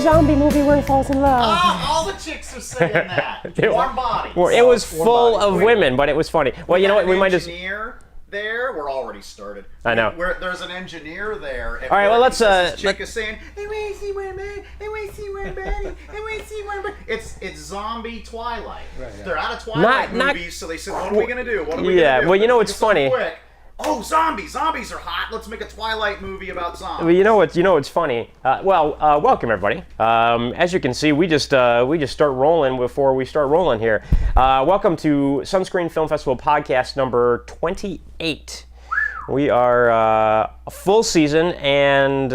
zombie movie where he falls in love. Oh, all the chicks are saying that. Warm bodies. Well, it was full of women, but it was funny. Well, you know what? We might just. There, we're already started. I know. There's an engineer there. All right, well, let's. This chick is saying, "I want to see one body. I want to see one body. I want to see one body." It's zombie Twilight. Right, yeah. They're out of Twilight movies, so they said, "What are we gonna do? What are we gonna do?" Well, you know what's funny? Quick. Oh, zombies! Zombies are hot. Let's make a Twilight movie about zombies. Well, you know what's funny? Welcome everybody. As you can see, we just start rolling before we start rolling here. Welcome to Sunscreen Film Festival podcast number 28. We are a full season and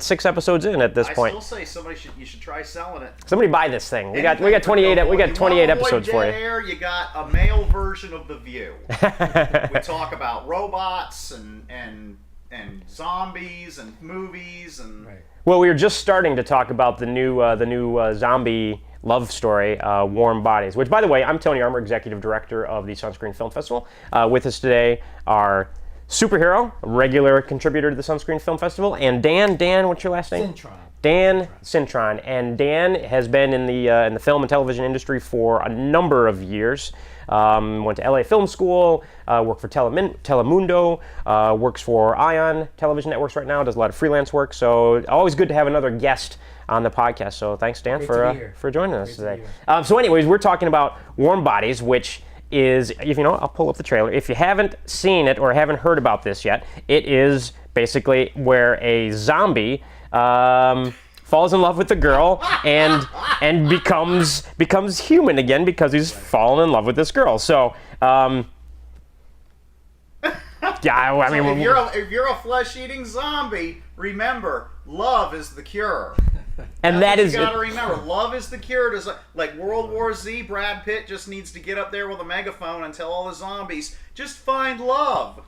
6 episodes in at this point. I still say you should try selling it. Somebody buy this thing. We got 28 episodes for you. There, you got a male version of The View. We talk about robots and zombies and movies and. Right. Well, we were just starting to talk about the new zombie love story, Warm Bodies. Which, by the way, I'm Tony Armour, executive director of the Sunscreen Film Festival. With us today are Superhero, a regular contributor to the Sunscreen Film Festival, and Dan, what's your last name? Cintron. Dan Cintron. And Dan has been in the film and television industry for a number of years. Went to LA Film School, worked for Telemundo, works for Ion Television Networks right now, does a lot of freelance work. So always good to have another guest on the podcast. So thanks, Dan, for joining us today. So anyways, we're talking about Warm Bodies, which is, I'll pull up the trailer. If you haven't seen it or haven't heard about this yet, it is basically where a zombie falls in love with the girl and becomes human again because he's fallen in love with this girl. So, yeah, I mean, if you're a flesh-eating zombie, remember, love is the cure. And you gotta remember, love is the cure. Like World War Z, Brad Pitt just needs to get up there with a megaphone and tell all the zombies, just find love.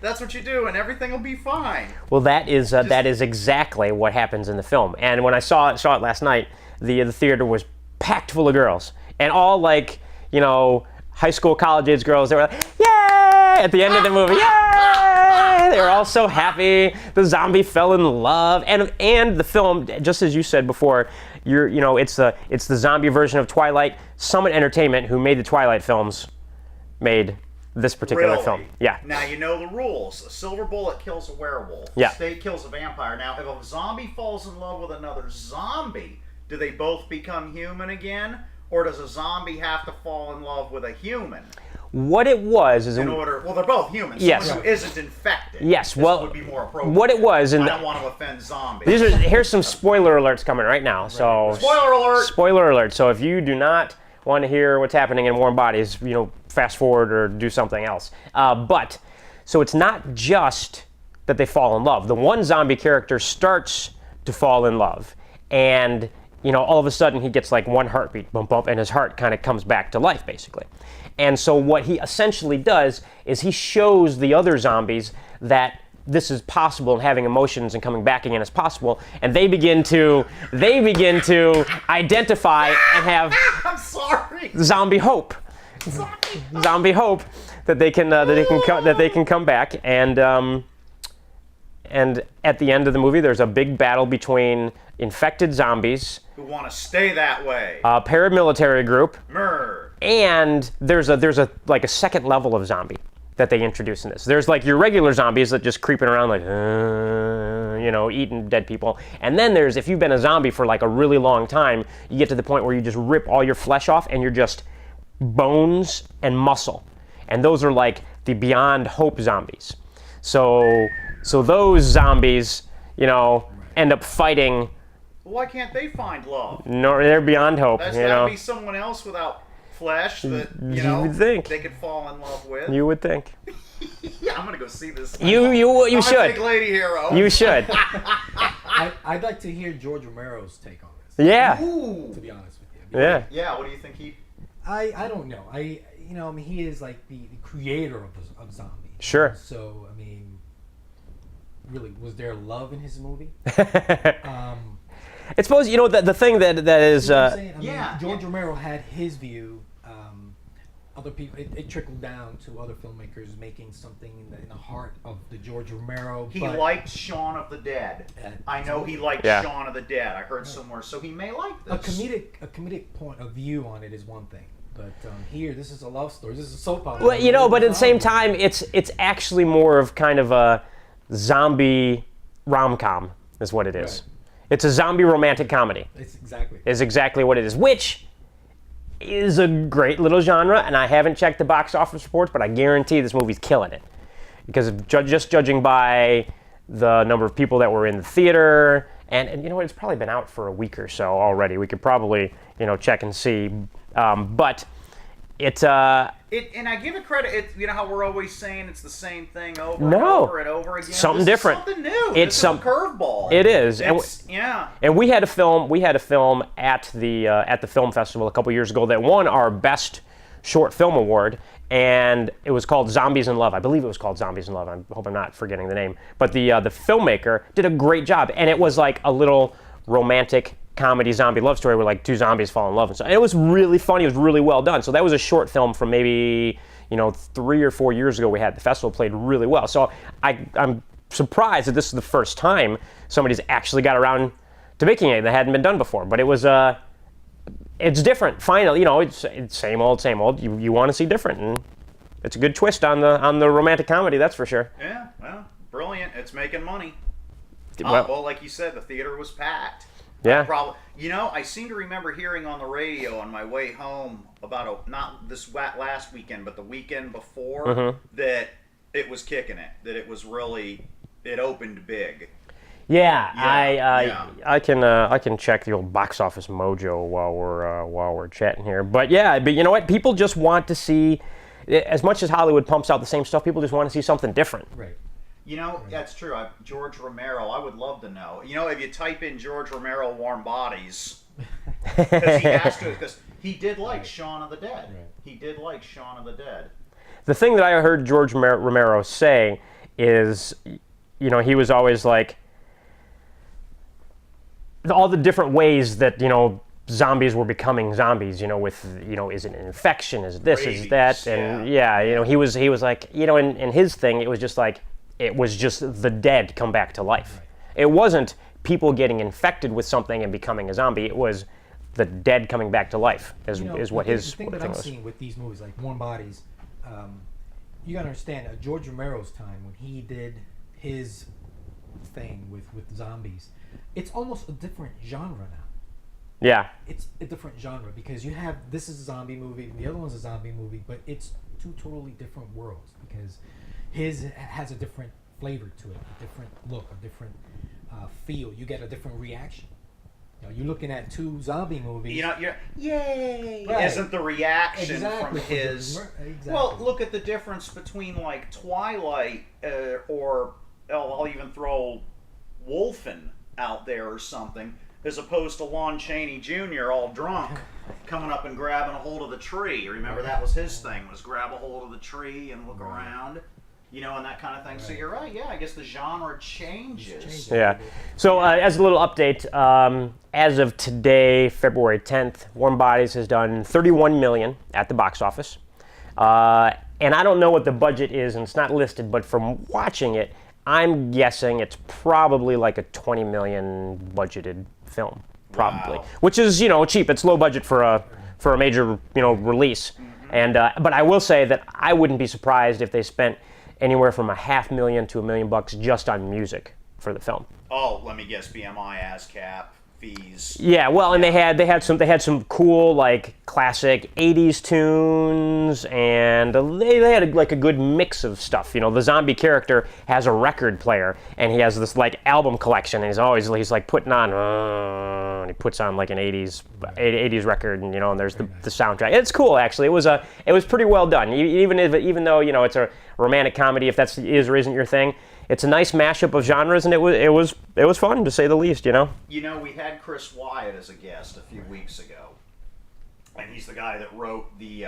That's what you do, and everything will be fine. Well, that is exactly what happens in the film. And when I saw it last night, the theater was packed full of girls, and all high school, college age girls. They were like, "Yay!" at the end of the movie. Yay! They were all so happy. The zombie fell in love, and the film, just as you said before, it's the zombie version of Twilight. Summit Entertainment, who made the Twilight films, made this particular film. Yeah. Now you know the rules. A silver bullet kills a werewolf. Yeah. A stake kills a vampire. Now, if a zombie falls in love with another zombie, do they both become human again? Or does a zombie have to fall in love with a human? What it was is... well, they're both humans. Yes. Someone who isn't infected. Yes, this would be more appropriate. What it was... I don't want to offend zombies. Here's some spoiler alerts coming right now. So Spoiler alert! Spoiler alert. So if you do not want to hear what's happening in Warm Bodies, fast forward or do something else. So it's not just that they fall in love. The one zombie character starts to fall in love, and all of a sudden he gets like one heartbeat, bump, bump, and his heart kind of comes back to life, basically. And so what he essentially does is he shows the other zombies that this is possible, and having emotions and coming back again is possible, and they begin to identify and have zombie hope. Zombie hope that they can come back, and at the end of the movie there's a big battle between infected zombies who want to stay that way, a paramilitary group, Murr. And there's a second level of zombie that they introduce in this. There's like your regular zombies that just creeping around like eating dead people, and then there's, if you've been a zombie for like a really long time, you get to the point where you just rip all your flesh off and you're just bones and muscle, and those are like the beyond hope zombies. So those zombies, end up fighting. Why can't they find love? No, they're beyond hope. That'd be someone else without flesh that you would think they could fall in love with. You would think. Yeah, I'm gonna go see this. You should. I'm a big lady hero. You should. I'd like to hear George Romero's take on this. Yeah. Ooh. To be honest with you. Yeah. Yeah. What do you think he? I don't know. He is like the creator of zombies. Sure. So really, was there love in his movie? I suppose the thing that is. George Romero had his view. other people. It trickled down to other filmmakers making something in the heart of the George Romero. He liked Shaun of the Dead. I know he liked Shaun of the Dead. I heard somewhere, so he may like this. A comedic point of view on it is one thing, but here this is a love story. This is a soap opera. Well, you know, but at the same time, it's actually more of kind of a zombie rom-com, is what it is. Right. It's a zombie romantic comedy. It's exactly. Is exactly what it is, which is a great little genre, and I haven't checked the box office reports, but I guarantee this movie's killing it. Because of just judging by the number of people that were in the theater, and you know what, it's probably been out for a week or so already. We could probably, check and see. But it's and I give it credit. You know how we're always saying it's the same thing over and over and over again. Something different. Something new. It's a curveball. It is. And we had a film. We had a film at the film festival a couple years ago that won our best short film award, and it was called Zombies in Love. I believe it was called Zombies in Love. I hope I'm not forgetting the name. But the filmmaker did a great job, and it was like a little romantic comedy zombie love story where like two zombies fall in love and stuff. And it was really funny. It was really well done. So that was a short film from maybe 3 or 4 years ago. We had the festival, played really well. So I'm surprised that this is the first time somebody's actually got around to making it that hadn't been done before. But it was it's different. Finally, it's same old. You want to see different, and it's a good twist on the romantic comedy. That's for sure. Yeah, well, brilliant. It's making money. Well, like you said, the theater was packed. Yeah. I seem to remember hearing on the radio on my way home about not this last weekend, but the weekend before, that it was kicking it. That it was really, it opened big. Yeah. I can check the old box office mojo while we're chatting here. But you know what? People just want to see, as much as Hollywood pumps out the same stuff, people just want to see something different. Right. That's true. George Romero, I would love to know. If you type in George Romero warm bodies, because he has to, because he did like Shaun of the Dead. Right. He did like Shaun of the Dead. The thing that I heard George Romero say is, he was always like, all the different ways that, zombies were becoming zombies, with, is it an infection, is it this, Rabies, is that, and he was like, in his thing, it was just like, it was just the dead come back to life. Right. It wasn't people getting infected with something and becoming a zombie. It was the dead coming back to life. Is what his thing thing that I'm was. seeing with these movies, like Warm Bodies, you gotta understand George Romero's time when he did his thing with zombies. It's almost a different genre now. Yeah. It's a different genre because you have this is a zombie movie, the other one's a zombie movie, but it's two totally different worlds because his has a different flavor to it, a different look, a different feel. You get a different reaction. You're looking at two zombie movies. Yay! Right. Isn't the reaction exactly. from his? Exactly. Well, look at the difference between like Twilight or I'll even throw Wolfen out there or something, as opposed to Lon Chaney Jr. all drunk, coming up and grabbing a hold of the tree. Remember that was his thing, was grab a hold of the tree and look around. And that kind of thing. Right. So you're right. Yeah, I guess the genre changes. Yeah. So as a little update, as of today, February 10th, Warm Bodies has done $31 million at the box office. And I don't know what the budget is, and it's not listed, but from watching it, I'm guessing it's probably like a $20 million budgeted film, probably. Wow. Which is, cheap. It's low budget for a major, release. Mm-hmm. And but I will say that I wouldn't be surprised if they spent anywhere from $500,000 to $1 million just on music for the film. Oh, let me guess, BMI, ASCAP, fees. Yeah, well, and they had some cool like classic '80s tunes, and they had like a good mix of stuff. The zombie character has a record player, and he has this like album collection, and he's like putting on, and he puts on like an '80s record, and and there's the soundtrack. It's cool actually. It was pretty well done, even though it's a romantic comedy, if that is or isn't your thing. It's a nice mashup of genres, and it was fun to say the least. We had Chris Wyatt as a guest a few weeks ago, and he's the guy that wrote the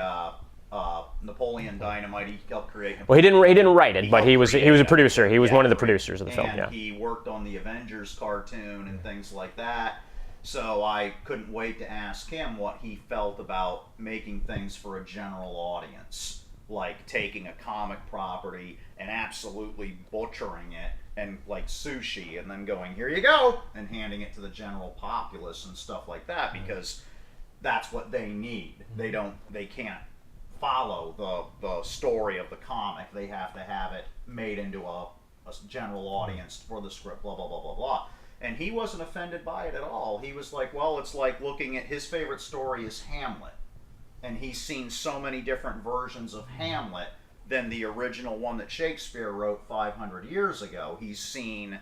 Napoleon Dynamite. He helped create. Well, he didn't write it, but he was a producer. He was one of the producers of the film. And he worked on the Avengers cartoon and things like that. So I couldn't wait to ask him what he felt about making things for a general audience, like taking a comic property and absolutely butchering it, and like sushi, and then going, here you go, and handing it to the general populace and stuff like that, because that's what they need. They can't follow the story of the comic. They have to have it made into a general audience for the script, blah, blah, blah, blah, blah. And he wasn't offended by it at all. He was like, well, it's like looking at his favorite story is Hamlet. And he's seen so many different versions of Hamlet than the original one that Shakespeare wrote 500 years ago. He's even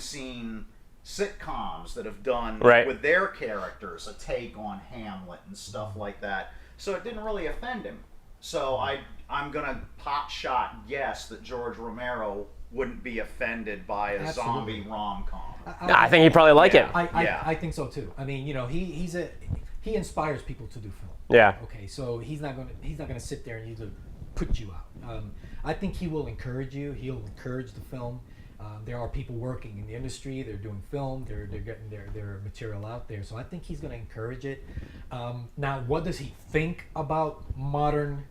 seen sitcoms that have done with their characters a take on Hamlet and stuff like that. So it didn't really offend him. So I'm going to pot shot guess that George Romero wouldn't be offended by a zombie rom-com. I think he'd probably like it. I think so too. I mean, he inspires people to do film. Yeah. Okay, so he's not gonna sit there and either put you out. I think he will encourage you. He'll encourage the film. There are people working in the industry. They're doing film. They're getting their material out there. So I think he's gonna encourage it. Now, what does he think about modern,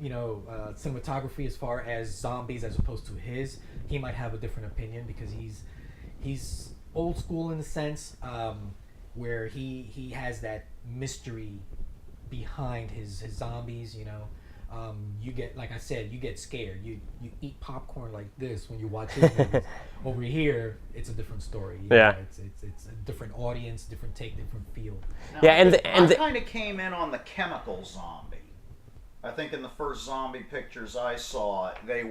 cinematography as far as zombies as opposed to his? He might have a different opinion because he's old school in the sense where he has that mystery behind his zombies. You get, like I said, you get scared. You eat popcorn like this when you watch his movies. Over here, it's a different story. It's a different audience, different take, different feel. Now, I kind of came in on the chemical zombie. I think in the first zombie pictures I saw, there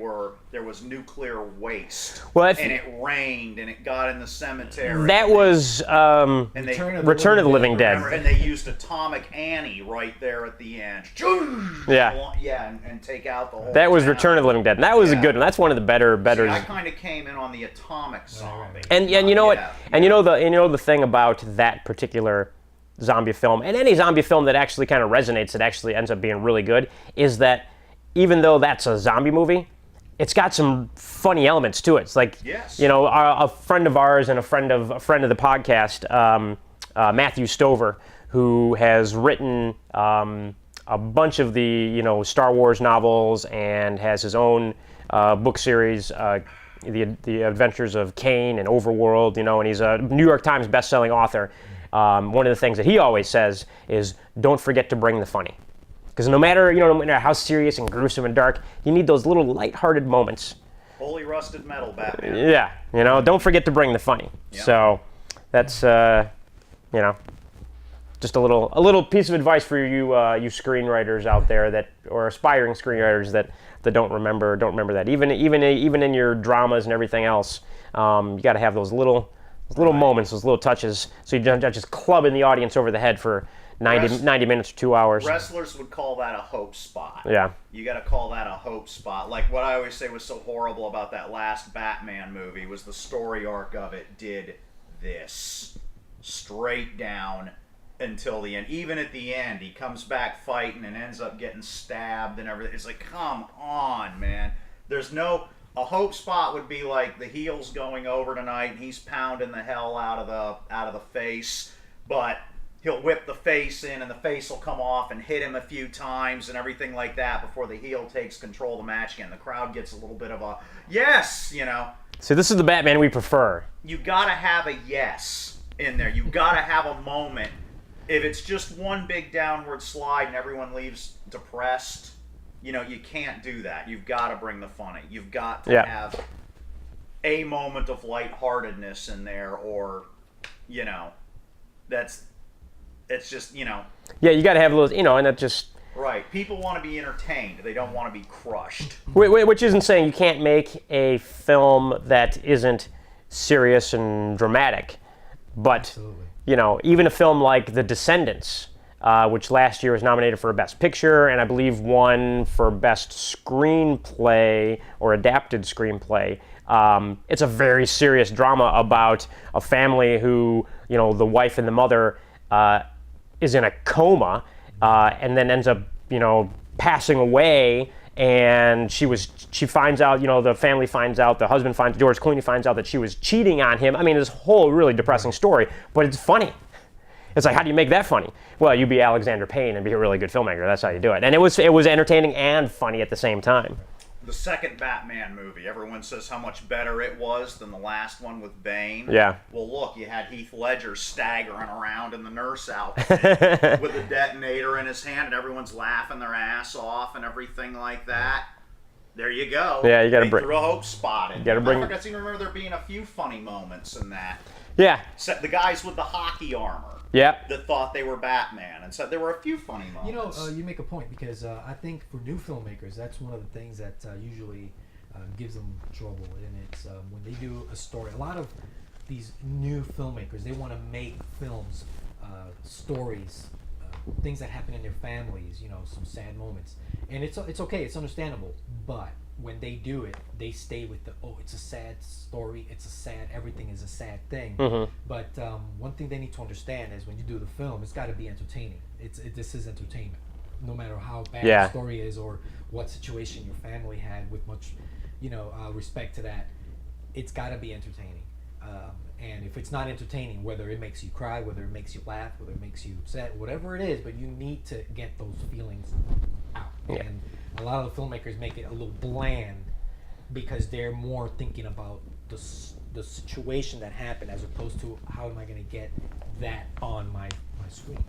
was nuclear waste, and it rained, and it got in the cemetery. That was Return of the Living Dead. And they used Atomic Annie right there at the end. And take out the whole. That was town. Return of the Living Dead, and that was a good one. That's one of the better. See, I kind of came in on the atomic zombie. And you know what? And you know the thing about that particular zombie film, and any zombie film that actually kind of resonates, that actually ends up being really good, is that even though that's a zombie movie, it's got some funny elements to it. It's like, a friend of ours and a friend of the podcast, Matthew Stover, who has written a bunch of the Star Wars novels and has his own book series, the Adventures of Kane and Overworld, and he's a New York Times best-selling author. One of the things that he always says is, don't forget to bring the funny. Because no matter how serious and gruesome and dark, you need those little lighthearted moments. Holy rusted metal, Batman. Yeah, don't forget to bring the funny. Yeah. So that's, just a little piece of advice for you screenwriters out there or aspiring screenwriters that don't remember that. Even in your dramas and everything else, you got to have those little moments, those little touches, so you don't just clubbing the audience over the head for 90 minutes or 2 hours. Wrestlers would call that a hope spot. Yeah. You got to call that a hope spot. Like what I always say was so horrible about that last Batman movie was the story arc of it did this straight down until the end. Even at the end, he comes back fighting and ends up getting stabbed and everything. It's like, come on, man. A hope spot would be like the heel's going over tonight and he's pounding the hell out of the face, but he'll whip the face in and the face will come off and hit him a few times and everything like that before the heel takes control of the match again. The crowd gets a little bit of a yes, So this is the Batman we prefer. You gotta have a yes in there. You gotta have a moment. If it's just one big downward slide and everyone leaves depressed, you can't do that. You've got to bring the funny. You've got to have a moment of lightheartedness in there, or, it's just, Yeah, you got to have those, and that just... Right. People want to be entertained. They don't want to be crushed. Which isn't saying you can't make a film that isn't serious and dramatic, but, Absolutely. Even a film like The Descendants, which last year was nominated for Best Picture and I believe won for Best Screenplay or Adapted Screenplay. It's a very serious drama about a family who, the wife and the mother is in a coma and then ends up, passing away, and she finds out, the family finds out, George Clooney finds out that she was cheating on him. I mean, this whole really depressing story, but it's funny. It's like, how do you make that funny? Well, you be Alexander Payne and be a really good filmmaker. That's how you do it. And it was entertaining and funny at the same time. The second Batman movie, everyone says how much better it was than the last one with Bane. Yeah. Well, look, you had Heath Ledger staggering around in the nurse outfit with a detonator in his hand, and everyone's laughing their ass off and everything like that. There you go. Yeah, you got to They bring. threw a hope spot in. You got to bring. I seem to remember there being a few funny moments in that. Yeah. The guys with the hockey armor. Yep. That thought they were Batman, and so there were a few funny moments. You make a point, because I think for new filmmakers, that's one of the things that usually gives them trouble, and it's when they do a story. A lot of these new filmmakers, they want to make films, stories, things that happen in their families, some sad moments, and it's okay, it's understandable, but when they do it, they stay with it's a sad story, everything is a sad thing. Mm-hmm. But one thing they need to understand is when you do the film, it's got to be entertaining. This is entertainment, no matter how bad the story is or what situation your family had with much, respect to that. It's got to be entertaining. And if it's not entertaining, whether it makes you cry, whether it makes you laugh, whether it makes you upset, whatever it is, but you need to get those feelings out. Yeah. And a lot of the filmmakers make it a little bland because they're more thinking about the situation that happened as opposed to how am I going to get that on my screen.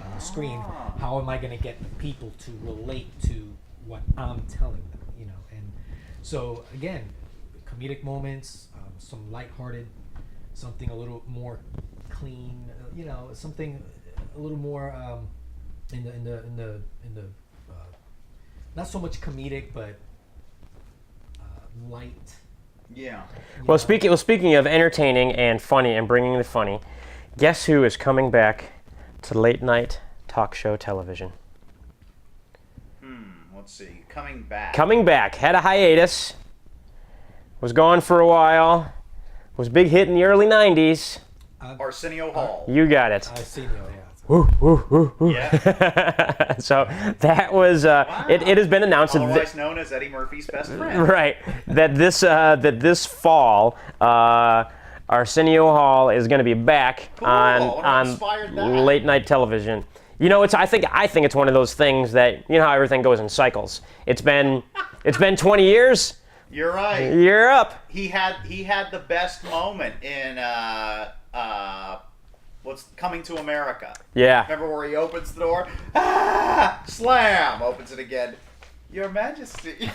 On the screen, how am I going to get the people to relate to what I'm telling them? And so again, comedic moments, some lighthearted, something a little more clean, something a little more in the not so much comedic, but light. Yeah. Well, speaking of entertaining and funny and bringing the funny, guess who is coming back to late night talk show television? Let's see. Coming back. Coming back. Had a hiatus. Was gone for a while. Was a big hit in the early 90s. Arsenio Hall. You got it. Arsenio, yeah. Woo, woo, woo, woo. Yeah. So that was it has been announced Otherwise known as Eddie Murphy's best friend. right that this fall Arsenio Hall is going to be back Cool. on What inspired that? late night television. I think it's one of those things that how everything goes in cycles. It's been 20 years. You're right. You're up. He had the best moment in what's Coming to America. Yeah. Remember where he opens the door? Slam! Opens it again. Your Majesty.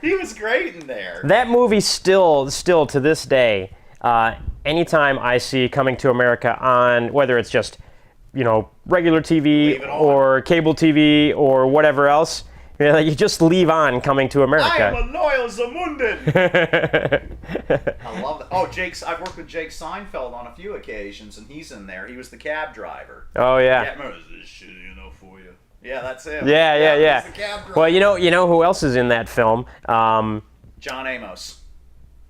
He was great in there. That movie still to this day, anytime I see Coming to America on, whether it's just, regular TV or cable TV or whatever else, you just leave on Coming to America. I am a loyal Zamundan. I love that. Oh, I've worked with Jake Seinfeld on a few occasions, and he's in there. He was the cab driver. Oh, yeah. Yeah, remember, is this shit enough for you? Yeah, that's him. Yeah. He's the cab driver. Well, you know who else is in that film? John Amos.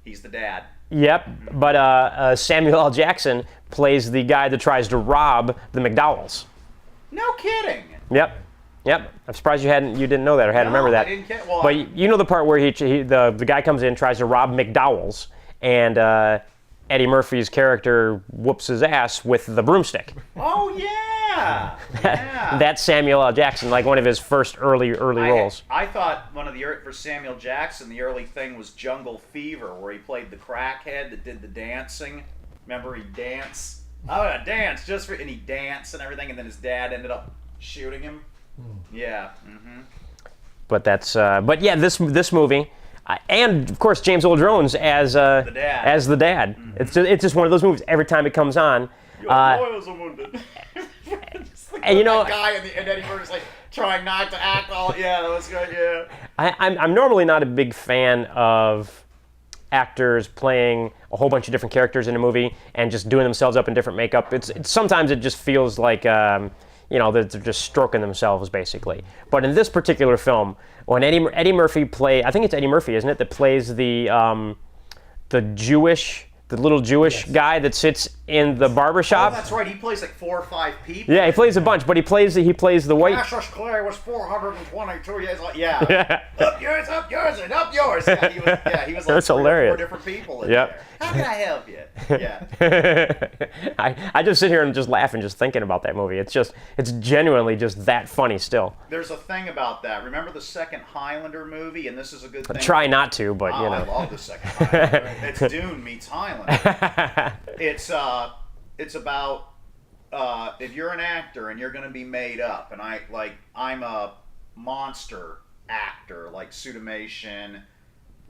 He's the dad. Yep, but Samuel L. Jackson plays the guy that tries to rob the McDowells. No kidding. Yep. I'm surprised you didn't know that or hadn't remember that. I didn't get. Well, but you know the part where the guy comes in, tries to rob McDowell's, and Eddie Murphy's character whoops his ass with the broomstick. Oh yeah. That's Samuel L. Jackson, like one of his first early roles. I thought one of for Samuel Jackson, the early thing was Jungle Fever, where he played the crackhead that did the dancing. Remember, he danced. I dance and he danced and everything, and then his dad ended up shooting him. Yeah. Mm-hmm. But this movie, and of course James Earl Jones as the dad. Mm-hmm. It's just one of those movies. Every time it comes on, and that guy and Eddie Murphy's like trying not to act all. Yeah, that was good. Yeah. I'm normally not a big fan of actors playing a whole bunch of different characters in a movie and just doing themselves up in different makeup. It's sometimes it just feels like. They're just stroking themselves, basically. But in this particular film, when Eddie Murphy I think it's Eddie Murphy, isn't it, that plays the little Jewish guy that sits in the barbershop. Oh, that's right. He plays like 4 or 5 people. Yeah, he plays a bunch, but he plays the white. Cassius Clay was 422 years old. Yeah. Up yours, and up yours. He was like That's 3 or 4 hilarious. different people in Yep. there. How can I help you? Yeah. I just sit here and just laugh and just thinking about that movie. It's genuinely just that funny still. There's a thing about that. Remember the second Highlander movie? And this is a good thing. Try not to, but Oh, you know. I love the second Highlander. It's Dune meets Highlander. It's about if you're an actor and you're going to be made up, and I'm a monster actor, like Pseudomation,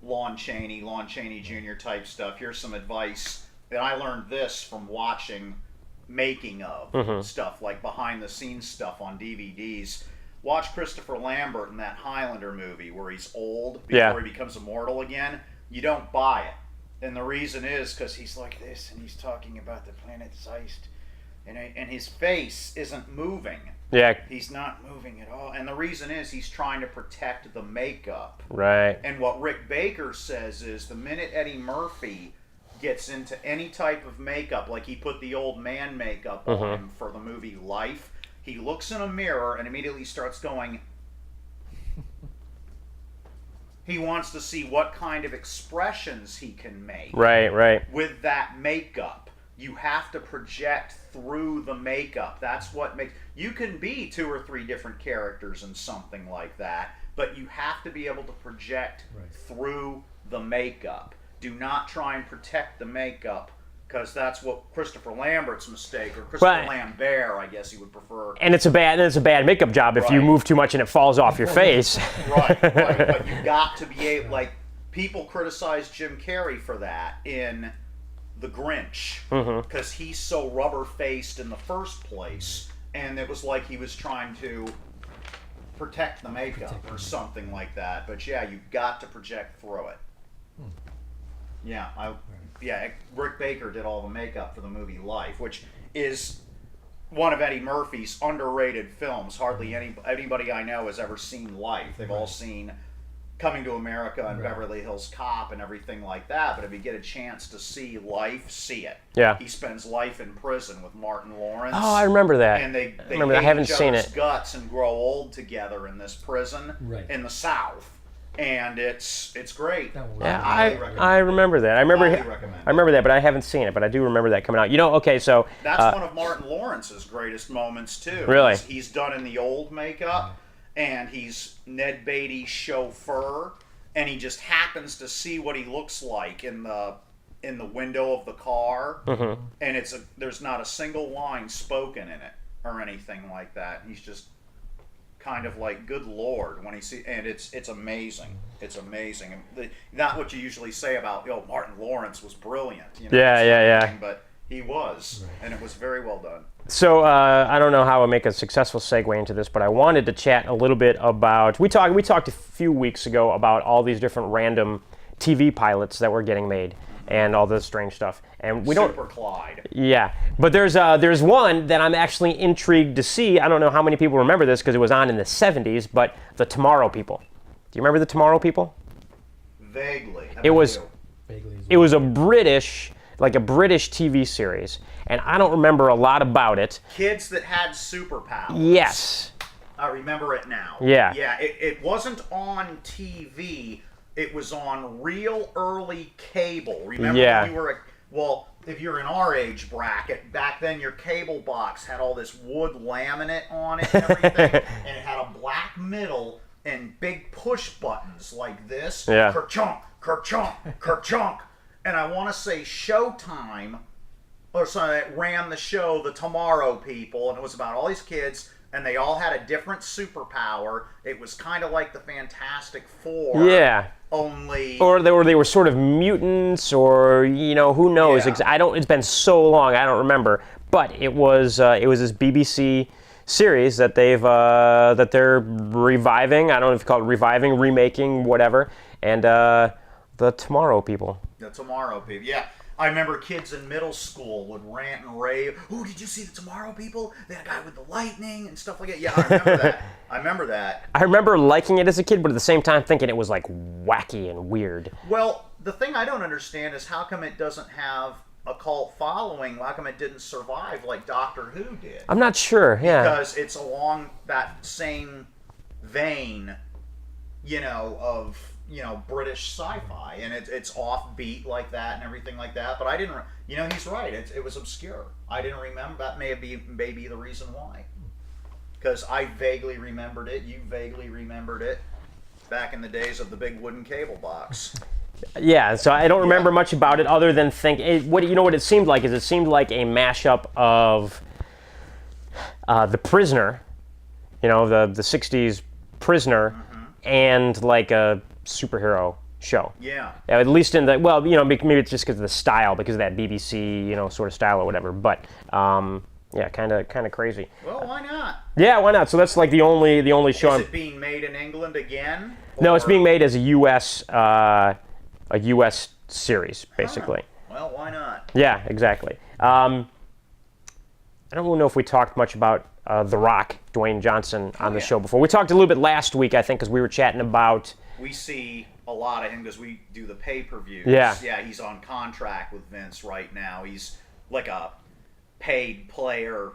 Lon Chaney Jr. type stuff. Here's some advice. And I learned this from watching making of stuff, like behind the scenes stuff on DVDs. Watch Christopher Lambert in that Highlander movie where he's old before he becomes immortal again. You don't buy it. And the reason is because he's like this and he's talking about the planet Zeist. And his face isn't moving. Yeah. He's not moving at all. And the reason is he's trying to protect the makeup. Right. And what Rick Baker says is the minute Eddie Murphy gets into any type of makeup, like he put the old man makeup on him for the movie Life, he looks in a mirror and immediately starts going... He wants to see what kind of expressions he can make. Right. With that makeup. You have to project through the makeup. That's what makes... You can be 2 or 3 different characters in something like that, but you have to be able to project through the makeup. Do not try and protect the makeup, because that's what Christopher Lambert's mistake, or Christopher Lambert, I guess you would prefer. And it's a bad makeup job if you move too much and it falls off your face. Right. But you got to be able... Like, people criticize Jim Carrey for that in... The Grinch, because he's so rubber-faced in the first place, and it was like he was trying to protect the makeup or something like that. But yeah, you've got to project through it. Rick Baker did all the makeup for the movie Life, which is one of Eddie Murphy's underrated films. Hardly anybody I know has ever seen Life. They've all seen Coming to America and Beverly Hills Cop and everything like that, but if you get a chance to see Life, see it. Yeah. He spends life in prison with Martin Lawrence. Oh, I remember that. And they I haven't each seen other's it. guts and grow old together in this prison in the South. And it's great. Yeah, I remember that. I remember that, but I haven't seen it. But I do remember that coming out. You know, okay, so that's one of Martin Lawrence's greatest moments too. Really, he's done in the old makeup. And he's Ned Beatty's chauffeur, and he just happens to see what he looks like in the window of the car, and there's not a single line spoken in it or anything like that. He's just kind of like, good Lord, when he see, and it's amazing. It's amazing. Not what you usually say about, Martin Lawrence was brilliant. Yeah. But he was, and it was very well done. So I don't know how I make a successful segue into this, but I wanted to chat a little bit about. We talked a few weeks ago about all these different random TV pilots that were getting made and all this strange stuff. And we Super Clyde. Yeah, but there's one that I'm actually intrigued to see. I don't know how many people remember this because it was on in the 70s, but The Tomorrow People. Do you remember The Tomorrow People? Vaguely. It was a British TV series, and I don't remember a lot about it. Kids that had superpowers. Yes. I remember it now. Yeah. Yeah, it wasn't on TV. It was on real early cable. Remember when you were... Well, if you're in our age bracket, back then your cable box had all this wood laminate on it and everything, and it had a black middle and big push buttons like this. Yeah. Kerchunk, kerchunk, kerchunk. And I want to say Showtime, or something, that ran the show, The Tomorrow People, and it was about all these kids, and they all had a different superpower. It was kind of like the Fantastic Four. Yeah. Only... Or they were sort of mutants, or, who knows. Yeah. It's been so long, I don't remember. But it was this BBC series that they're reviving. I don't know if you call it reviving, remaking, whatever. And The Tomorrow People. The Tomorrow People, yeah. I remember kids in middle school would rant and rave. Oh, did you see The Tomorrow People? That guy with the lightning and stuff like that. Yeah, I remember that. I remember liking it as a kid, but at the same time thinking it was like wacky and weird. Well, the thing I don't understand is how come it doesn't have a cult following, how come it didn't survive like Doctor Who did? I'm not sure. Yeah. Because it's along that same vein, of British sci-fi, and it's offbeat like that and everything like that. But I didn't, he's right. It was obscure. I didn't remember. That may be the reason why. Because I vaguely remembered it. You vaguely remembered it back in the days of the big wooden cable box. Yeah, so I don't remember much about it other than what it seemed like is it seemed like a mashup of The Prisoner, the 60s Prisoner, and like a superhero show. Yeah. At least in the, maybe it's just because of the style, because of that BBC, sort of style or whatever. But yeah, kind of crazy. Well, why not? Yeah, why not? So that's like the only show. Is it being made in England again? No, it's being made as a U.S. series, basically. Huh. Well, why not? Yeah, exactly. I don't really know if we talked much about The Rock, Dwayne Johnson, on the show before. We talked a little bit last week, I think, because we were chatting about... We see a lot of him because we do the pay-per-views. Yeah. Yeah, he's on contract with Vince right now. He's like a paid player.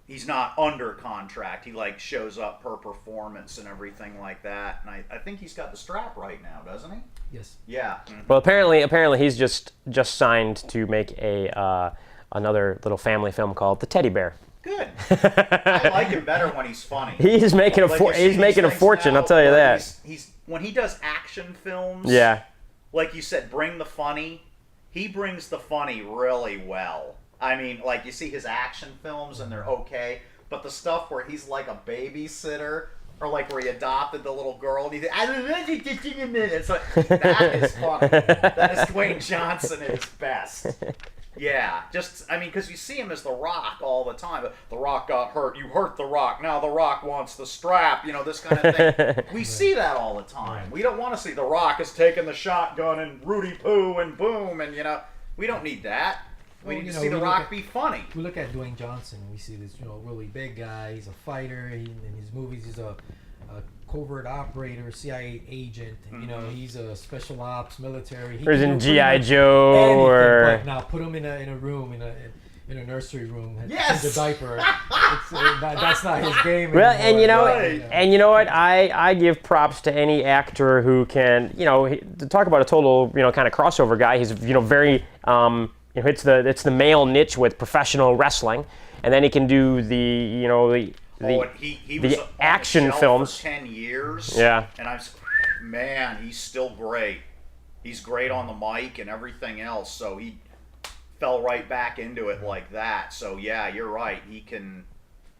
He's not under contract. He shows up per performance and everything like that. And I think he's got the strap right now, doesn't he? Yes. Yeah. Mm-hmm. Well, apparently he's just signed to make another little family film called The Teddy Bear. Good. I like him better when he's funny. He's making a fortune, I'll tell you that. He's when he does action films. Yeah. Like you said, bring the funny. He brings the funny really well. I mean, you see his action films and they're okay, but the stuff where he's like a babysitter, or where he adopted the little girl and it's like, that is funny. That is Dwayne Johnson at his best. Yeah, because you see him as The Rock all the time. The Rock got hurt. You hurt The Rock. Now The Rock wants the strap. This kind of thing. We see that all the time. We don't want to see The Rock is taking the shotgun and Rudy Poo and boom and we don't need that. We need to see The Rock be funny. We look at Dwayne Johnson and we see this really big guy. He's a fighter. In his movies, he's a covert operator, CIA agent. And, he's a special ops military. He or he's in G.I. Joe, or but now put him in a room in a nursery room. Yes. Change a diaper. That's not his game. Well, anymore. and you know what? I give props to any actor who can, to talk about a total, kind of crossover guy. He's, very, it's the male niche with professional wrestling, and then he can do the he was the action films for 10 years. Yeah. And he's still great. He's great on the mic and everything else. So he fell right back into it like that. So yeah, you're right. He can.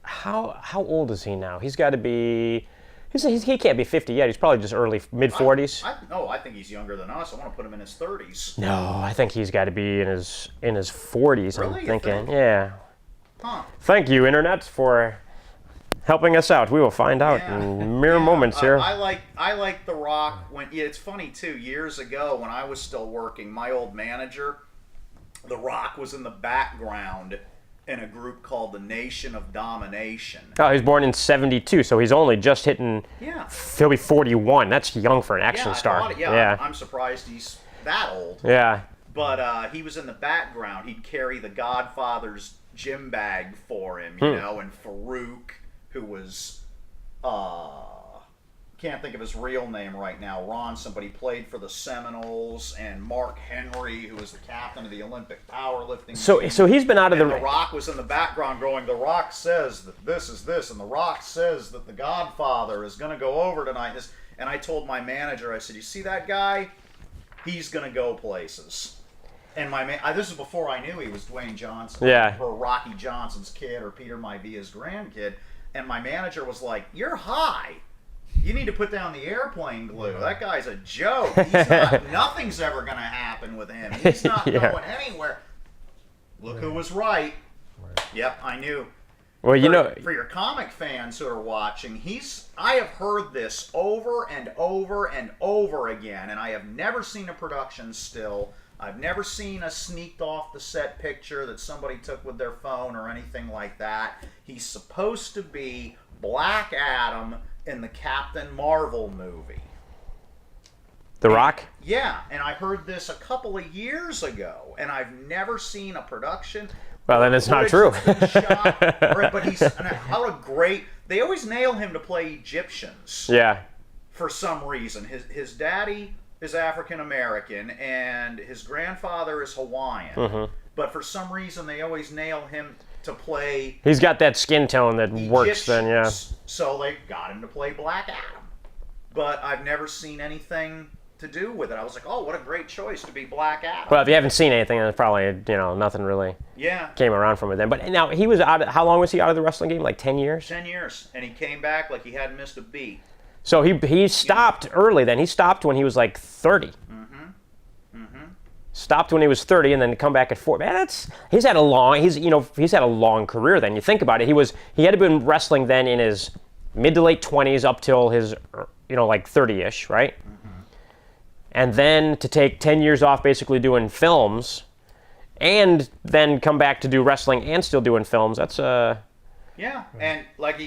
How old is he now? He's got to be. He can't be 50 yet. He's probably just mid 40s. I think he's younger than us. I want to put him in his 30s. No, I think he's got to be in his 40s. Really? I'm thinking. Think? Yeah. Huh. Thank you, Internet, for helping us out. We will find out in mere moments here. I like The Rock it's funny too. Years ago when I was still working, my old manager, The Rock, was in the background in a group called the Nation of Domination. Oh, he was born in 72, so he's only just hitting. Yeah. He'll be 41. That's young for an action star. I'm surprised he's that old. Yeah. But he was in the background. He'd carry the Godfather's gym bag for him, and Farouk, who was, can't think of his real name right now, Ronson, but he played for the Seminoles, and Mark Henry, who was the captain of the Olympic powerlifting team. So he's been out of The Rock was in the background going, The Rock says that this is this, and The Rock says that the Godfather is going to go over tonight. And I told my manager, I said, you see that guy? He's going to go places. And this is before I knew he was Dwayne Johnson, or Rocky Johnson's kid, or Peter might be his grandkid. And my manager was like, "You're high. You need to put down the airplane glue. That guy's a joke. Nothing's ever going to happen with him. He's not going anywhere." Look who was right. Yep, I knew. Well, for your comic fans who are watching, I have heard this over and over and over again, and I have never seen a production still. I've never seen a sneaked off the set picture that somebody took with their phone or anything like that. He's supposed to be Black Adam in the Captain Marvel movie. The Rock? Yeah, and I heard this a couple of years ago, and I've never seen a production. Well, then it's not true. But he's how a great. They always nail him to play Egyptians. Yeah. For some reason, his daddy is African American and his grandfather is Hawaiian. Mm-hmm. But for some reason, they always nail him to play. He's got that skin tone that works. Then, yeah. So they got him to play Black Adam. But I've never seen anything to do with it. I was like, oh, what a great choice to be Black Adam. Well, if you haven't seen anything, then probably nothing really came around from it then. But now he was out. How long was he out of the wrestling game? Like 10 years. 10 years, and he came back like he hadn't missed a beat. So he stopped early. Then he stopped when he was like 30. Stopped when he was 30, and then come back at 40. Man, he's had a long career. Then you think about it, he had been wrestling then in his mid to late 20s up till his like 30ish, right? And then to take 10 years off basically doing films and then come back to do wrestling and still doing films, that's Yeah, and like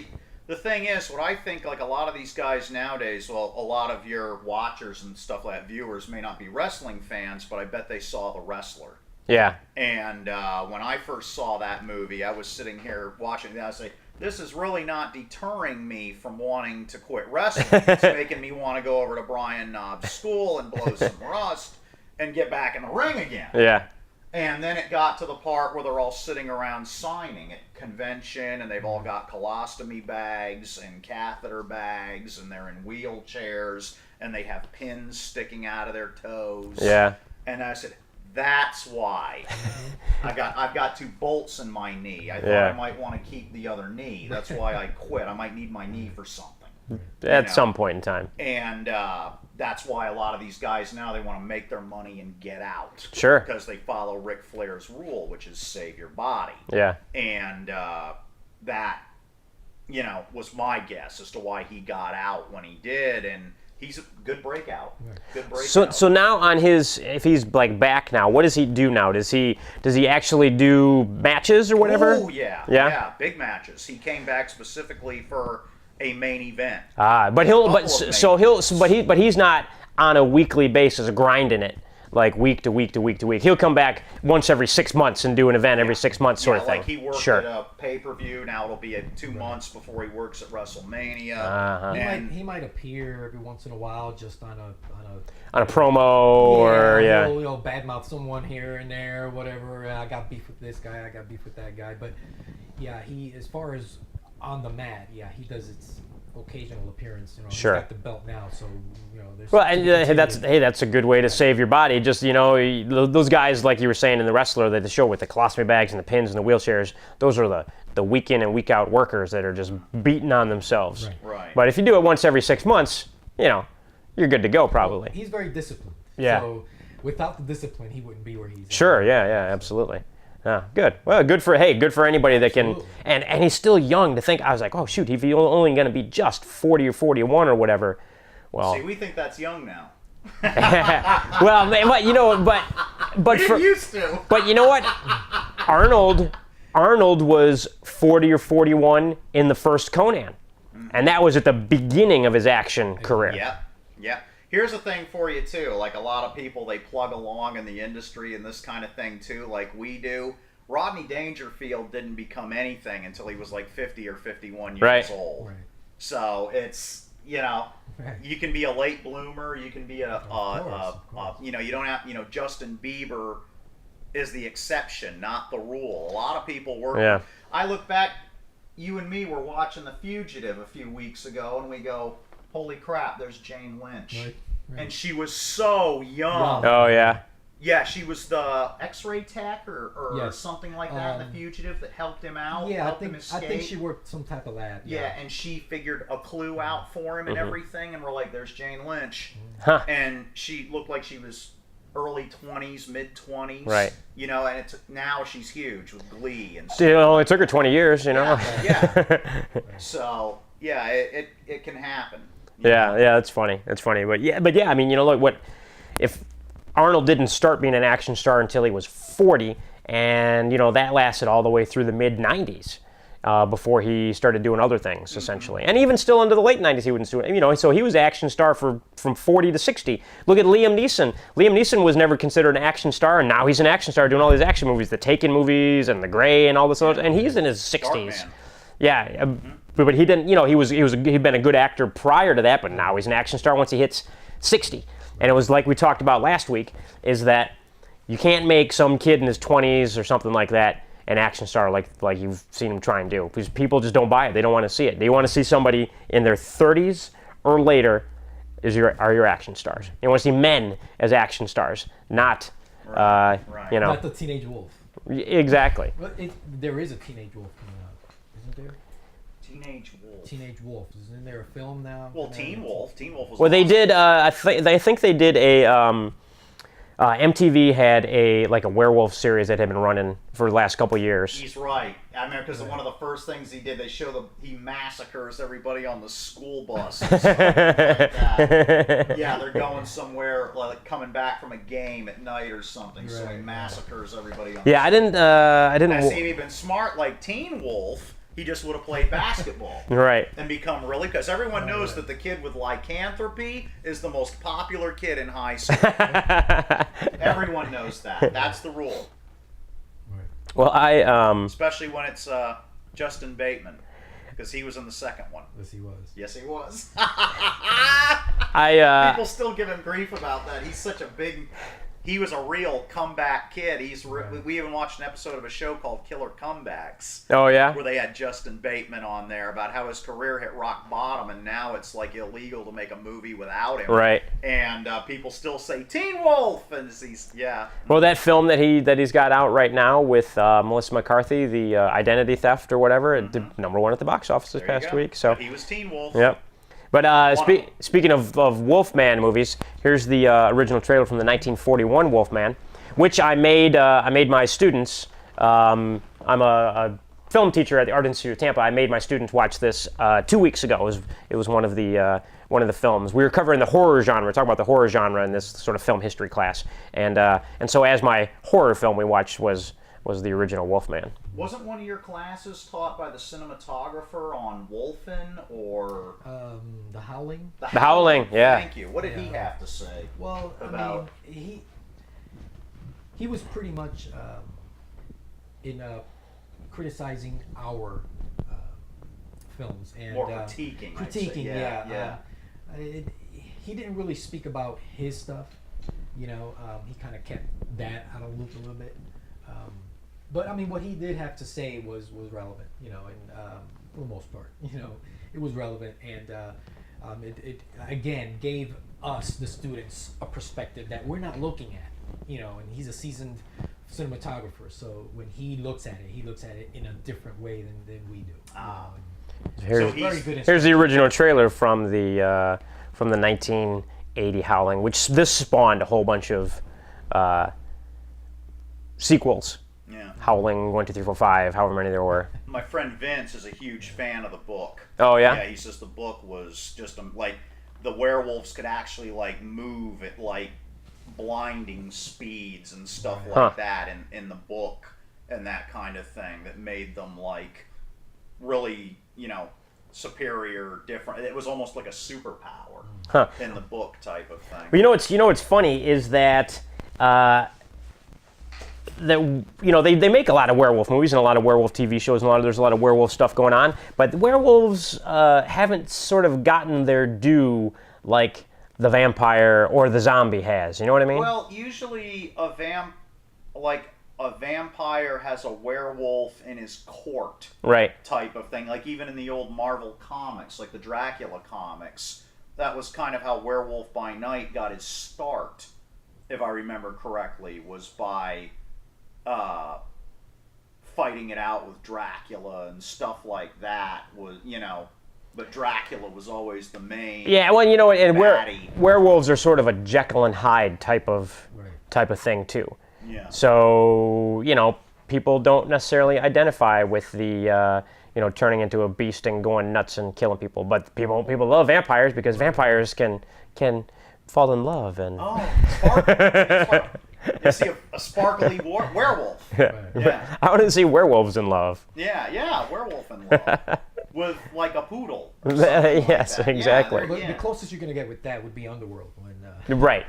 the thing is, what I think, like a lot of these guys nowadays, well, a lot of your watchers and stuff like that, viewers may not be wrestling fans, but I bet they saw The Wrestler. Yeah. And when I first saw that movie, I was sitting here watching it, and I was like, this is really not deterring me from wanting to quit wrestling. It's making me want to go over to Brian Knobb's school and blow some rust and get back in the ring again. Yeah. And then it got to the part where they're all sitting around signing at convention, and they've all got colostomy bags and catheter bags, and they're in wheelchairs, and they have pins sticking out of their toes. Yeah. And I said, that's why. I've got 2 bolts in my knee. I thought I might want to keep the other knee. That's why I quit. I might need my knee for something. At some point in time. And that's why a lot of these guys now, they want to make their money and get out. Sure. Because they follow Ric Flair's rule, which is save your body. Yeah. And that, was my guess as to why he got out when he did. And he's a good breakout. Good breakout. So now on if he's like back now, what does he do now? Does he actually do matches or whatever? Oh yeah. Yeah, big matches. He came back specifically for a main event. But he's not on a weekly basis grinding it like week to week to week to week. He'll come back once every 6 months and do an event every 6 months sort of thing. Like he worked at a pay-per-view. Now it'll be at 2 months before he works at WrestleMania. Uh-huh. He might appear every once in a while just on a promo or badmouth someone here and there, whatever. I got beef with this guy. I got beef with that guy. But yeah, he, as far as on the mat, he does its occasional appearance. Sure. He's got the belt now, so there's. Well, and that's a good way to save your body. Just those guys, like you were saying in The Wrestler, that the show with the colostomy bags and the pins and the wheelchairs, those are the week in and week out workers that are just beating on themselves. Right. But if you do it once every 6 months, you're good to go probably. He's very disciplined. Yeah. So without the discipline, he wouldn't be where he's at. Sure. Yeah. Absolutely. Yeah, good. Well, good for anybody that can, and he's still young to think. I was like, oh shoot, if he's only going to be just 40 or 41 or whatever. Well, see, we think that's young now. well, but we used to. But you know what? Arnold was 40 or 41 in the first Conan, and that was at the beginning of his action career. Yeah. Here's the thing for you, too. Like, a lot of people, they plug along in the industry and this kind of thing, too, like we do. Rodney Dangerfield didn't become anything until he was, like, 50 or 51 years old. Right. So, it's, you can be a late bloomer. You can be you don't have, Justin Bieber is the exception, not the rule. A lot of people work. Yeah. I look back, you and me were watching The Fugitive a few weeks ago, and we go, holy crap, there's Jane Lynch. Right. And she was so young. Oh, yeah. Yeah, she was the X-ray tech or something like that in The Fugitive that helped him out. Yeah, helped him escape. I think she worked some type of lab. Yeah, and she figured a clue out for him and everything, and we're like, there's Jane Lynch. Huh. And she looked like she was early 20s, mid-20s. Right. And now she's huge with Glee and stuff. It only took her 20 years, Yeah. So, yeah, it can happen. Yeah, that's funny. That's funny. But yeah, I mean, look, what if Arnold didn't start being an action star until he was 40, and that lasted all the way through the mid 90s. before he started doing other things, essentially. And even still into the late 90s, he wouldn't do it. So he was action star from 40 to 60. Look at Liam Neeson. Liam Neeson was never considered an action star, and now he's an action star doing all these action movies, the Taken movies and The Gray and all this other, and he's in his 60s. Darkman. Yeah, but he didn't, he'd been a good actor prior to that, but now he's an action star once he hits 60. And it was like we talked about last week, is that you can't make some kid in his 20s or something like that an action star like you've seen him try and do, because people just don't buy it. They don't want to see it. They want to see somebody in their 30s or later are your action stars. You want to see men as action stars, not Right. Not the Teenage Wolf. Exactly. But there is a Teenage Wolf coming out, isn't there? Teenage Wolf. Teenage Wolf. Isn't there a film now? Well, Teen Wolf. Teen Wolf was. Well, they awesome. did. I think they did a. MTV had a werewolf series that had been running for the last couple years. He's right. I remember because one of the first things he did, they show he massacres everybody on the school bus. And stuff like that. Yeah, they're going somewhere, like coming back from a game at night or something. So he Right. massacres everybody on. Yeah, I didn't. I see if he'd been smart like Teen Wolf, he just would have played basketball. Right. And become really, because everyone knows that the kid with lycanthropy is the most popular kid in high school. Everyone knows that. That's the rule. Right. Well, Especially when it's Justin Bateman, because he was in the second one. Yes, he was. Yes, he was. People still give him grief about that. He's such a big. He was a real comeback kid. We even watched an episode of a show called Killer Comebacks. Oh yeah. Where they had Justin Bateman on there about how his career hit rock bottom, and now it's like illegal to make a movie without him. Right. And people still say Teen Wolf, and yeah. Well, that film that he's got out right now with Melissa McCarthy, the identity theft or whatever, it did #1 at the box office this There you past go. week. So. But he was Teen Wolf. Yep. But speaking of Wolfman movies, here's the original trailer from the 1941 Wolfman, which I made my students. I'm a film teacher at the Art Institute of Tampa. I made my students watch this 2 weeks ago. It was one of the films. We were covering the horror genre, talking about the horror genre in this sort of film history class, and so as my horror film we watched was the original Wolfman. Wasn't one of your classes taught by the cinematographer on Wolfen or The Howling. The Howling? Yeah. Thank you. What did he have to say? Well, About- I mean, he was pretty much in criticizing our films and More critiquing. I'd say. critiquing. Yeah. He didn't really speak about his stuff. He kind of kept that out of the loop a little bit. But I mean, what he did have to say was relevant, and for the most part, it was relevant, and it again gave us, the students, a perspective that we're not looking at, and he's a seasoned cinematographer, so when he looks at it in a different way than we do. Here's, very good. here's the original trailer from the 1980 Howling, which this spawned a whole bunch of sequels. Yeah. Howling 1, 2, 3, 4, 5, however many there were. My friend Vince is a huge fan of the book. Oh yeah. Yeah, he says the book was just like the werewolves could actually like move at like blinding speeds and stuff like that in the book and that kind of thing that made them like really superior, different. It was almost like a superpower in the book type of thing. Well, what's funny is that they make a lot of werewolf movies and a lot of werewolf TV shows and there's a lot of werewolf stuff going on, but the werewolves haven't sort of gotten their due like the vampire or the zombie has. You know what I mean? Well, usually a vampire has a werewolf in his court, right? Type of thing. Like even in the old Marvel comics, like the Dracula comics, that was kind of how Werewolf by Night got his start, if I remember correctly, was by fighting it out with Dracula and stuff like that. But Dracula was always the main. Yeah, well, and baddie. Werewolves are sort of a Jekyll and Hyde type of thing too. Yeah. So people don't necessarily identify with the turning into a beast and going nuts and killing people, but people love vampires because vampires can fall in love and. Oh, Spark. You see a sparkly werewolf. Yeah. I want to see werewolves in love. Yeah, werewolf in love. With like a poodle. Or something Yes, like that. exactly. Yeah, The closest you're gonna get with that would be Underworld. When Right.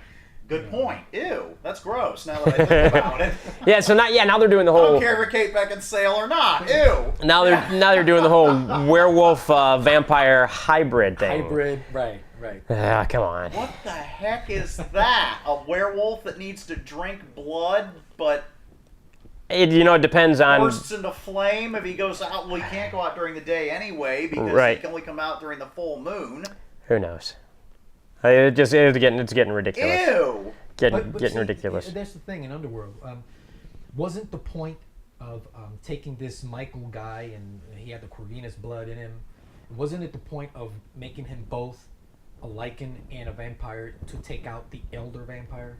good point. Ew, that's gross. Now that I think about it. Yeah. So now they're doing the I whole. don't care if Kate Beckinsale or not. Ew. Now they're doing the whole werewolf vampire hybrid thing. hybrid, right. Ah, come on. What the heck is that? A werewolf that needs to drink blood, but It depends on. bursts into flame if he goes out. Well, he can't go out during the day anyway because Right. he can only come out during the full moon. Who knows? It's getting ridiculous. Ew. Getting See, ridiculous. That's the thing in Underworld. Wasn't the point of taking this Michael guy and he had the Corvinus blood in him? Wasn't it the point of making him both a Lycan and a vampire to take out the elder vampire?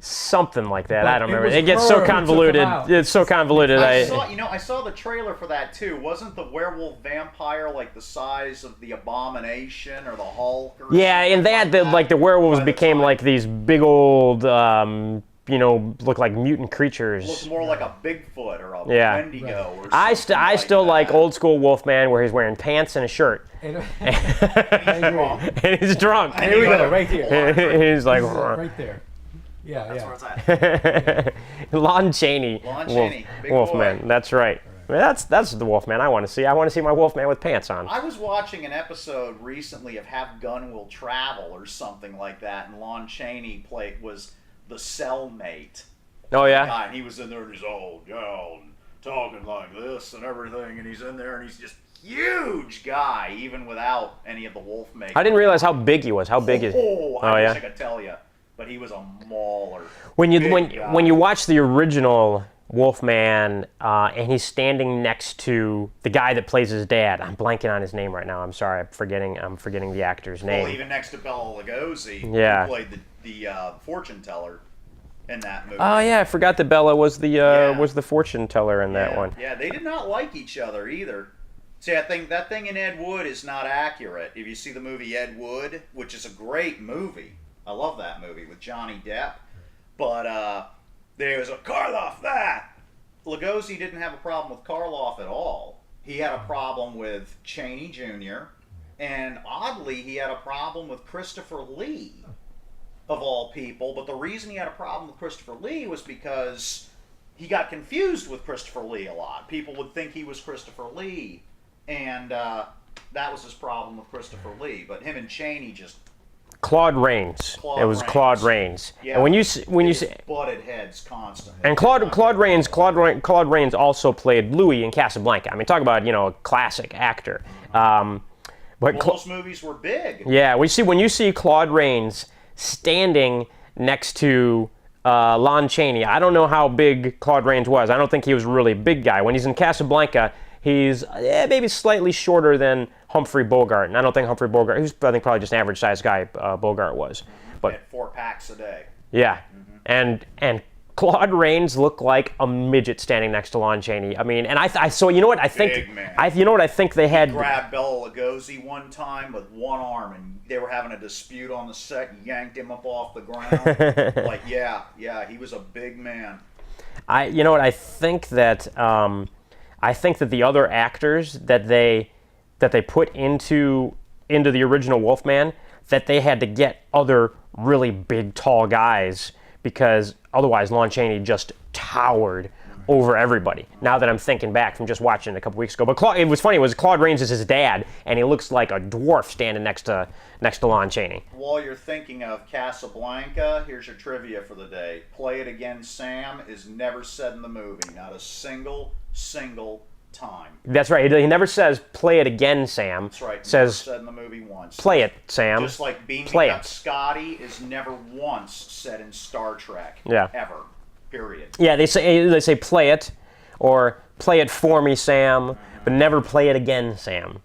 Something like that. But I don't it remember. was It gets her so who took him convoluted. out. It's so convoluted. I saw the trailer for that too. Wasn't the werewolf vampire like the size of the Abomination or the Hulk? Or Yeah, and something the werewolves By the became time- like these big old, look like mutant creatures. Looked more like a Bigfoot or a Yeah. Wendigo or something. I still like that. old school Wolfman where he's wearing pants and a shirt And, and he's drunk. And Here we you go, gotta- right here. He's like right there. Yeah, That's yeah. where it's at. Lon Chaney. Lon Chaney, big Wolfman. boy. That's right. I mean, that's the Wolfman I want to see. I want to see my Wolfman with pants on. I was watching an episode recently of Have Gun Will Travel or something like that, and Lon Chaney was the cellmate. Oh yeah. Guy, and he was in there and he's all and talking like this and everything, and he's in there and he's just huge guy, even without any of the wolf makeup. I didn't realize how big he was. How big is? I wish I could tell you, but he was a mauler. When you Big guy. when you watch the original Wolfman and he's standing next to the guy that plays his dad. I'm blanking on his name right now. I'm sorry. I'm forgetting the actor's name. Well, even next to Bela Lugosi, Yeah. who played the fortune teller in that movie. Oh yeah, I forgot that Bella was the Yeah. was the fortune teller in that Yeah, one. Yeah, they did not like each other either. See, I think that thing in Ed Wood is not accurate. If you see the movie Ed Wood, which is a great movie, I love that movie with Johnny Depp. But there was a Karloff that. Lugosi didn't have a problem with Karloff at all. He had a problem with Chaney Jr. And oddly, he had a problem with Christopher Lee, of all people. But the reason he had a problem with Christopher Lee was because he got confused with Christopher Lee a lot. People would think he was Christopher Lee, and that was his problem with Christopher Lee. But him and Chaney just Claude Rains. Claude It was Rains. Claude Rains. Yeah. And when you see butted heads constantly. and Claude Rains also played Louis in Casablanca. I mean, talk about a classic actor. But Well, those movies were big. yeah, when you see Claude Rains standing next to Lon Chaney, I don't know how big Claude Rains was. I don't think he was a really big guy. When he's in Casablanca, he's maybe slightly shorter than Humphrey Bogart, and I don't think Humphrey Bogart. He was, I think, probably just an average-sized guy. Bogart was, but Had 4 packs a day. yeah, and Claude Rains looked like a midget standing next to Lon Chaney. I mean, and so you know what I think? Big man. You know what I think they had? Grabbed Bela Lugosi one time with one arm, and they were having a dispute on the set. Yanked him up off the ground. Like, yeah, he was a big man. You know what I think that the other actors that they put into the original Wolfman, that they had to get other really big, tall guys, because otherwise Lon Chaney just towered over everybody. Now that I'm thinking back from just watching it a couple weeks ago, but it was funny. It was Claude Rains is his dad, and he looks like a dwarf standing next to Lon Chaney. While you're thinking of Casablanca, here's your trivia for the day. Play It Again, Sam is never said in the movie. Not a single time. That's right. He never says "play it again, Sam." That's right. Says never said in the movie once. "Play it, Sam." Just like Beam Play Me Up it. Scotty is never once said in Star Trek. Yeah. Ever. Period. Yeah, they say "play it," or "play it for me, Sam," but never "play it again, Sam."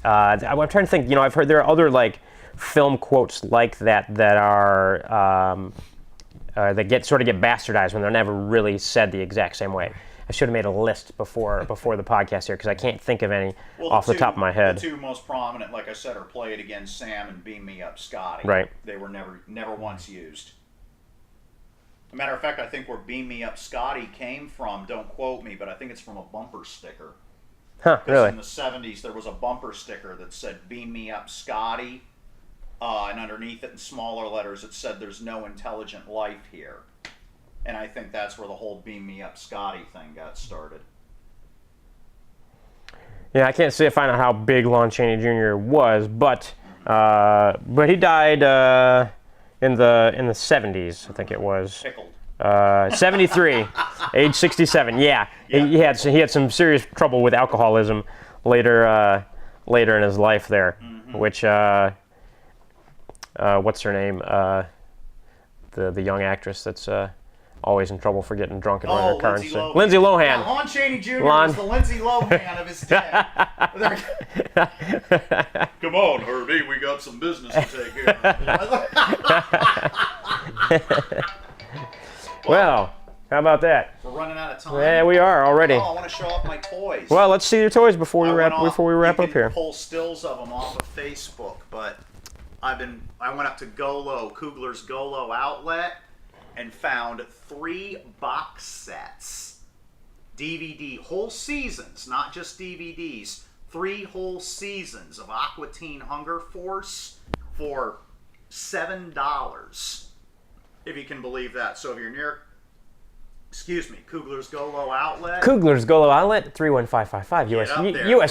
I'm trying to think. I've heard there are other film quotes like that are that get bastardized when they're never really said the exact same way. I should have made a list before the podcast here because I can't think of any off the top of my head. The two most prominent, like I said, are "Play It Again, Sam" and "Beam Me Up Scotty." Right. They were never once used. a matter of fact, I think where Beam Me Up Scotty came from, don't quote me, but I think it's from a bumper sticker. Huh, Because really? in the 70s, there was a bumper sticker that said, Beam Me Up Scotty, and underneath it in smaller letters, it said, there's no intelligent life here. And I think that's where the whole Beam Me Up Scotty thing got started. Yeah, I can't find out how big Lon Chaney Jr. was, but he died in the 70s, I think it was. Pickled. 73, age 67. Yeah, he had some serious trouble with alcoholism later in his life there, which what's her name? The young actress that's always in trouble for getting drunk and running her car. Lindsay Lohan. Lindsay Lohan. Yeah, Lon Chaney Jr. was the Lindsay Lohan of his day. Come on, Herbie, we got some business to take care of. Well, how about that? We're running out of time. Yeah, we are already. Oh, I want to show off my toys. Well, let's see your toys before we wrap up You here. can pull stills of them off of Facebook, but I went up to Kugler's Golo outlet, and found 3 box sets, DVD, whole seasons, not just DVDs, 3 whole seasons of Aqua Teen Hunger Force for $7, if you can believe that. So if you're near, Kugler's Golo outlet. Kugler's Golo outlet, 31555 US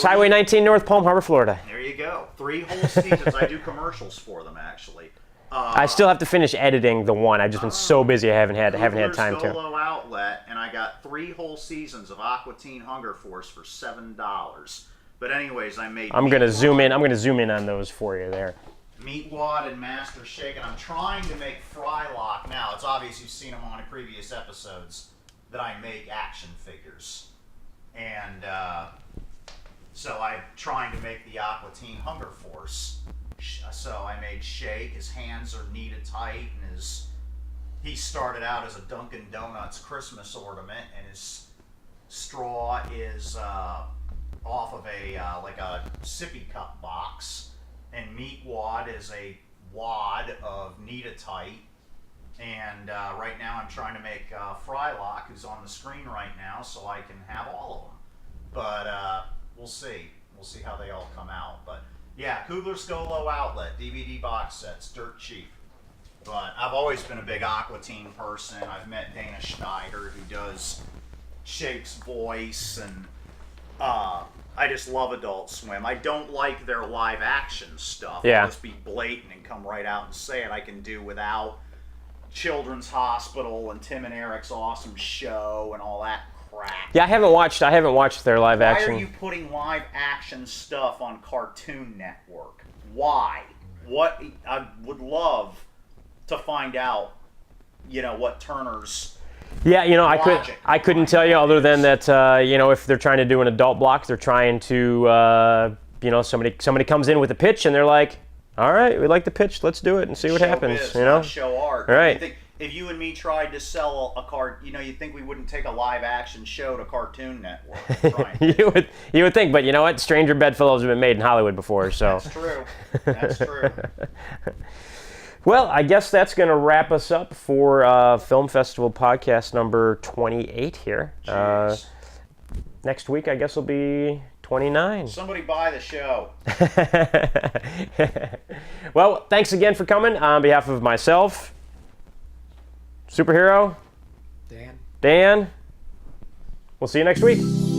Highway 19, North Palm Harbor, Florida. There you go. 3 whole seasons. I do commercials for them, actually. I still have to finish editing the one. I've just been so busy I haven't had time to. Solo outlet, and I got 3 whole seasons of Aqua Teen Hunger Force for $7. But anyways, I made. I'm gonna zoom in on those for you there. Meat Wad and Master Shake, and I'm trying to make Frylock now. It's obvious you've seen them on previous episodes that I make action figures, and so I'm trying to make the Aqua Teen Hunger Force. So I made Shake. His hands are kneaded tight, and he started out as a Dunkin' Donuts Christmas ornament, and his straw is off of a like a sippy cup box, and Meat Wad is a wad of kneaded tight. And right now I'm trying to make Frylock, who's on the screen right now, so I can have all of them. But we'll see. We'll see how they all come out. But yeah, Kugler's Golo outlet, DVD box sets, dirt cheap. But I've always been a big Aqua Teen person. I've met Dana Schneider, who does Shake's voice, and I just love Adult Swim. I don't like their live action stuff. Yeah. I'll just be blatant and come right out and say it. I can do without Children's Hospital and Tim and Eric's awesome show and all that crap. Yeah, I haven't watched their live action. Why are you putting live action stuff on Cartoon Network? Why? What? I would love to find out, what Turner's. Yeah, I couldn't tell you other than that, if they're trying to do an adult block, they're trying to, somebody comes in with a pitch and they're like, all right, we like the pitch, let's do it and see what happens, Biz, not show art. All right. You think if you and me tried to sell a card, you'd think we wouldn't take a live action show to Cartoon Network. you would think, but you know what? Stranger bedfellows have been made in Hollywood before, so. That's true. That's true. Well, I guess that's going to wrap us up for Film Festival podcast number 28 here. Next week, I guess, will be 29. Somebody buy the show. Well, thanks again for coming. On behalf of myself, Superhero, Dan. Dan, we'll see you next week.